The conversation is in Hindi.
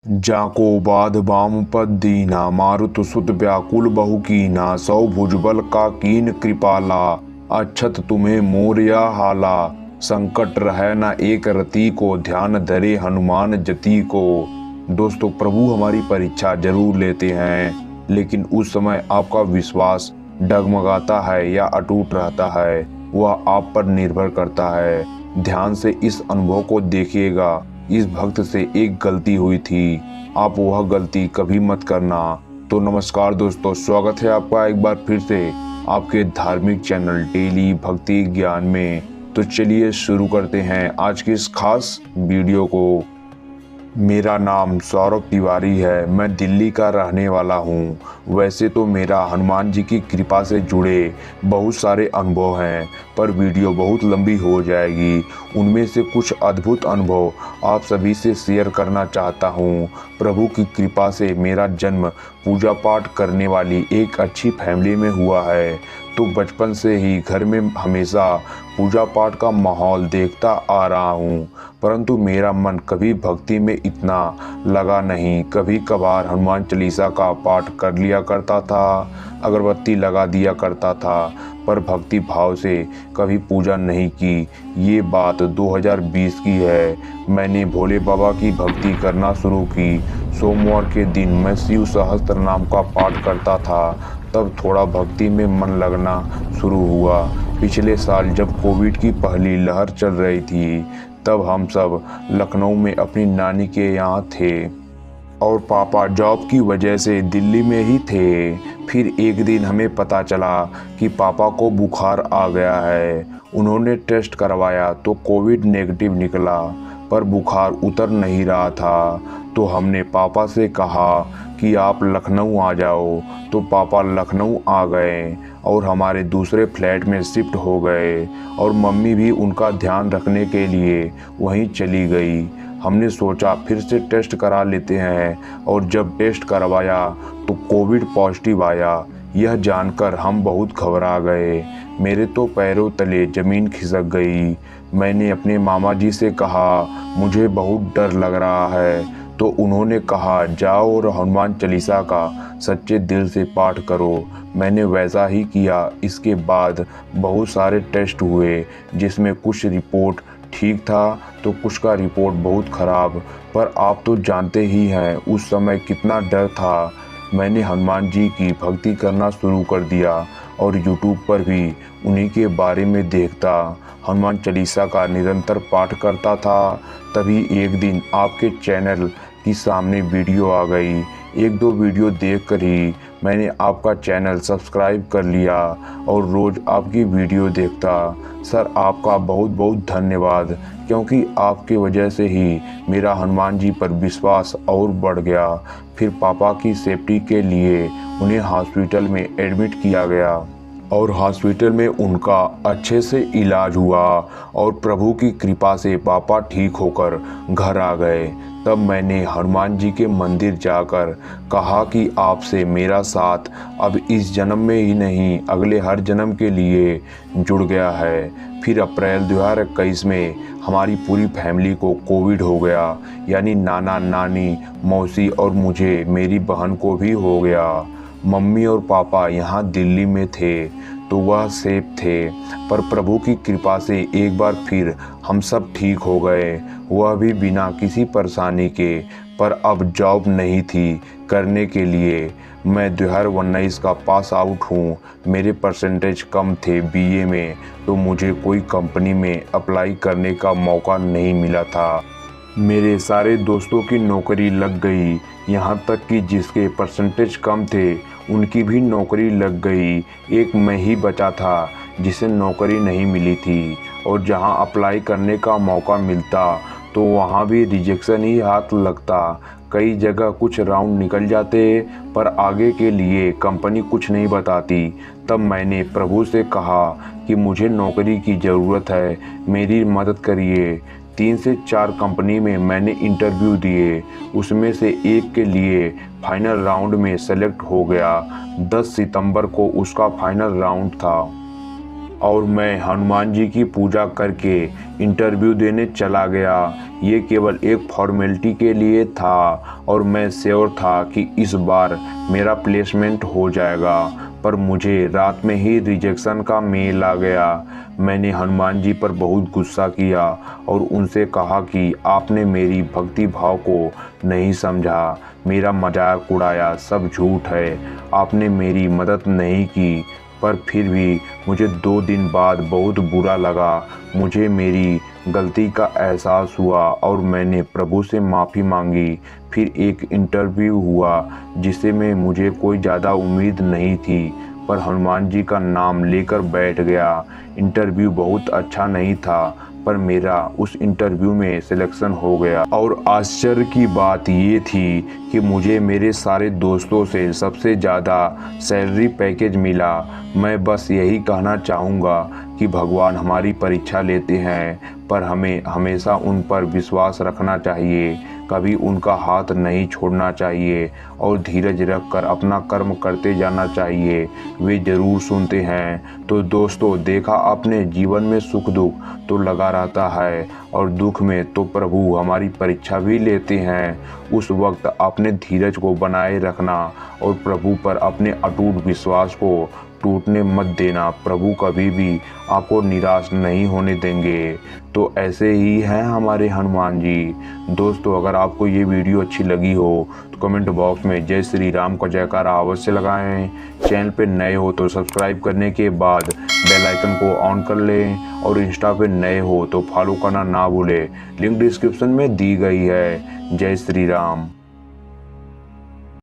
जाको बाध बाम पद दीना मारुत सुत व्याकुल बहु कीना सौ भुजबल का कीन कृपाला अक्षत तुम्हें मोरया हाला संकट रहे न एक रति को ध्यान धरे हनुमान जति को। दोस्तों, प्रभु हमारी परीक्षा जरूर लेते हैं, लेकिन उस समय आपका विश्वास डगमगाता है या अटूट रहता है, वह आप पर निर्भर करता है। ध्यान से इस अनुभव को देखिएगा। इस भक्त से एक गलती हुई थी, आप वह गलती कभी मत करना। तो नमस्कार दोस्तों, स्वागत है आपका एक बार फिर से आपके धार्मिक चैनल डेली भक्ति ज्ञान में। तो चलिए शुरू करते हैं आज की इस खास वीडियो को। मेरा नाम सौरभ तिवारी है, मैं दिल्ली का रहने वाला हूँ। वैसे तो मेरा हनुमान जी की कृपा से जुड़े बहुत सारे अनुभव हैं, पर वीडियो बहुत लंबी हो जाएगी। उनमें से कुछ अद्भुत अनुभव आप सभी से शेयर करना चाहता हूँ। प्रभु की कृपा से मेरा जन्म पूजा पाठ करने वाली एक अच्छी फैमिली में हुआ है, तो बचपन से ही घर में हमेशा पूजा पाठ का माहौल देखता आ रहा हूँ, परंतु मेरा मन कभी भक्ति में इतना लगा नहीं। कभी कभार हनुमान चालीसा का पाठ कर लिया करता था, अगरबत्ती लगा दिया करता था, पर भक्ति भाव से कभी पूजा नहीं की। ये बात 2020 की है। मैंने भोले बाबा की भक्ति करना शुरू की। सोमवार के दिन मैं शिव सहस्त्र नाम का पाठ करता था, तब थोड़ा भक्ति में मन लगना शुरू हुआ। पिछले साल जब कोविड की पहली लहर चल रही थी, तब हम सब लखनऊ में अपनी नानी के यहाँ थे और पापा जॉब की वजह से दिल्ली में ही थे। फिर एक दिन हमें पता चला कि पापा को बुखार आ गया है। उन्होंने टेस्ट करवाया तो कोविड नेगेटिव निकला, पर बुखार उतर नहीं रहा था। तो हमने पापा से कहा कि आप लखनऊ आ जाओ, तो पापा लखनऊ आ गए और हमारे दूसरे फ्लैट में शिफ्ट हो गए, और मम्मी भी उनका ध्यान रखने के लिए वहीं चली गई। हमने सोचा फिर से टेस्ट करा लेते हैं, और जब टेस्ट करवाया तो कोविड पॉजिटिव आया। यह जानकर हम बहुत घबरा गए। मेरे तो पैरों तले ज़मीन खिसक गई। मैंने अपने मामा जी से कहा, मुझे बहुत डर लग रहा है। तो उन्होंने कहा, जाओ और हनुमान चालीसा का सच्चे दिल से पाठ करो। मैंने वैसा ही किया। इसके बाद बहुत सारे टेस्ट हुए, जिसमें कुछ रिपोर्ट ठीक था तो कुछ का रिपोर्ट बहुत ख़राब। पर आप तो जानते ही हैं उस समय कितना डर था। मैंने हनुमान जी की भक्ति करना शुरू कर दिया और यूट्यूब पर भी उन्हीं के बारे में देखता, हनुमान चालीसा का निरंतर पाठ करता था। तभी एक दिन आपके चैनल की सामने वीडियो आ गई। एक दो वीडियो देखकर ही मैंने आपका चैनल सब्सक्राइब कर लिया और रोज़ आपकी वीडियो देखता। सर, आपका बहुत बहुत धन्यवाद, क्योंकि आपके वजह से ही मेरा हनुमान जी पर विश्वास और बढ़ गया। फिर पापा की सेफ्टी के लिए उन्हें हॉस्पिटल में एडमिट किया गया और हॉस्पिटल में उनका अच्छे से इलाज हुआ, और प्रभु की कृपा से पापा ठीक होकर घर आ गए। तब मैंने हनुमान जी के मंदिर जाकर कहा कि आपसे मेरा साथ अब इस जन्म में ही नहीं, अगले हर जन्म के लिए जुड़ गया है। फिर अप्रैल 2021 में हमारी पूरी फैमिली को कोविड हो गया, यानी नाना नानी, मौसी और मुझे, मेरी बहन को भी हो गया। मम्मी और पापा यहाँ दिल्ली में थे तो वह सेफ थे, पर प्रभु की कृपा से एक बार फिर हम सब ठीक हो गए, वह भी बिना किसी परेशानी के। पर अब जॉब नहीं थी करने के लिए। मैं 2019 का पास आउट हूँ। मेरे परसेंटेज कम थे बीए में, तो मुझे कोई कंपनी में अप्लाई करने का मौका नहीं मिला था। मेरे सारे दोस्तों की नौकरी लग गई, यहाँ तक कि जिसके परसेंटेज कम थे उनकी भी नौकरी लग गई। एक मैं ही बचा था जिसे नौकरी नहीं मिली थी, और जहाँ अप्लाई करने का मौका मिलता तो वहाँ भी रिजेक्शन ही हाथ लगता। कई जगह कुछ राउंड निकल जाते, पर आगे के लिए कंपनी कुछ नहीं बताती। तब मैंने प्रभु से कहा कि मुझे नौकरी की ज़रूरत है, मेरी मदद करिए। 3 से 4 कंपनी में मैंने इंटरव्यू दिए, उसमें से एक के लिए फाइनल राउंड में सेलेक्ट हो गया। 10 सितंबर को उसका फाइनल राउंड था और मैं हनुमान जी की पूजा करके इंटरव्यू देने चला गया। ये केवल एक फॉर्मेलिटी के लिए था और मैं श्योर था कि इस बार मेरा प्लेसमेंट हो जाएगा, पर मुझे रात में ही रिजेक्शन का मेल आ गया। मैंने हनुमान जी पर बहुत गुस्सा किया और उनसे कहा कि आपने मेरी भक्ति भाव को नहीं समझा, मेरा मजाक उड़ाया, सब झूठ है, आपने मेरी मदद नहीं की। पर फिर भी मुझे 2 दिन बाद बहुत बुरा लगा। मुझे मेरी गलती का एहसास हुआ और मैंने प्रभु से माफ़ी मांगी। फिर एक इंटरव्यू हुआ जिसे में मुझे कोई ज़्यादा उम्मीद नहीं थी, पर हनुमान जी का नाम लेकर बैठ गया। इंटरव्यू बहुत अच्छा नहीं था, पर मेरा उस इंटरव्यू में सिलेक्शन हो गया। और आश्चर्य की बात ये थी कि मुझे मेरे सारे दोस्तों से सबसे ज़्यादा सैलरी पैकेज मिला। मैं बस यही कहना चाहूँगा कि भगवान हमारी परीक्षा लेते हैं, पर हमें हमेशा उन पर विश्वास रखना चाहिए, कभी उनका हाथ नहीं छोड़ना चाहिए और धीरज रखकर अपना कर्म करते जाना चाहिए। वे ज़रूर सुनते हैं। तो दोस्तों, देखा आपने, जीवन में सुख दुख तो लगा रहता है और दुख में तो प्रभु हमारी परीक्षा भी लेते हैं। उस वक्त अपने धीरज को बनाए रखना और प्रभु पर अपने अटूट विश्वास को टूटने मत देना। प्रभु कभी भी आपको निराश नहीं होने देंगे। तो ऐसे ही हैं हमारे हनुमान जी। दोस्तों, अगर आपको ये वीडियो अच्छी लगी हो तो कमेंट बॉक्स में जय श्री राम का जयकारा अवश्य लगाएं। चैनल पे नए हो तो सब्सक्राइब करने के बाद बेल आइकन को ऑन कर लें और इंस्टा पे नए हो तो फॉलो करना ना भूलें। लिंक डिस्क्रिप्शन में दी गई है। जय श्री राम।